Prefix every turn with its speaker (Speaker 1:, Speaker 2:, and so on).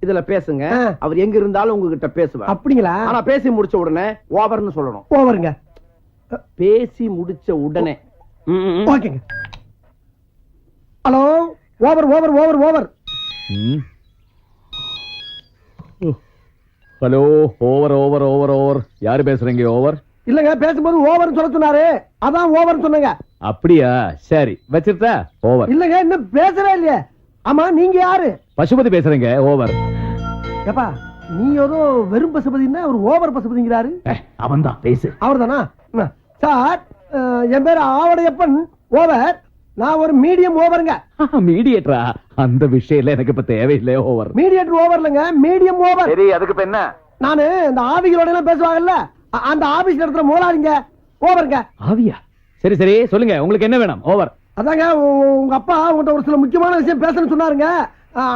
Speaker 1: இதுல பேசுங்க. அவர் எங்க இருந்தாலும் உங்ககிட்ட பேசுவார்.
Speaker 2: அப்படிங்களா?
Speaker 1: ஆனா பேசி முடிச்ச உடனே ஓவர்னு சொல்லணும்.
Speaker 2: ஓவருங்க.
Speaker 1: பேசி முடிச்ச உடனே.
Speaker 2: ஓகேங்க. Hello, over over over over.
Speaker 3: Hello, over over over over. யாரு பேசுறீங்க? ஓவர்
Speaker 2: இல்லங்க, பேசும்போது ஓவர் சொல்ல சொன்னாரு, அதான் ஓவர் சொன்னங்க.
Speaker 3: அப்படியா? சரி, வச்சிருத்தா? ஓவர்.
Speaker 2: இல்லங்க, இன்னும் பேசவே இல்லையே. ஆமா, நீங்க யாரு?
Speaker 3: பசுபதி பேசுறீங்க. ஓவர்.
Speaker 2: ஏப்பா, நீ ஏதோ வெறும் பசுபதினா ஒரு ஓவர் பசுபதிங்கிறாரு.
Speaker 3: அவன் தான் பேசு.
Speaker 2: அவர் தானா? சார், என் பேர் ஆவடையப்பன். ஓவர். நான் ஒரு மீடியம் ஓவருங்க.
Speaker 3: மீடியேட்டரா? அந்த விஷயம் எனக்கு இப்ப தேவையில்லை. ஓவர்.
Speaker 2: மீடியேட்டர் ஓவர் இல்லங்க, மீடியம் ஓவர்.
Speaker 3: சரி, அதுக்கு இப்ப என்ன?
Speaker 2: நானு இந்த ஆவிகளோட எல்லாம் பேசுவாங்கல்ல, அந்த ஆபீஸ் நடத்துற முதலாளிங்க. ஓவருங்க.
Speaker 3: ஆவியா? சரி சரி, சொல்லுங்க, உங்களுக்கு என்ன வேணும்? ஓவர்.
Speaker 2: அதாங்க, உங்க அப்பா உங்கள்கிட்ட ஒரு சில முக்கியமான விஷயம் பேசணும்னு சொன்னாருங்க.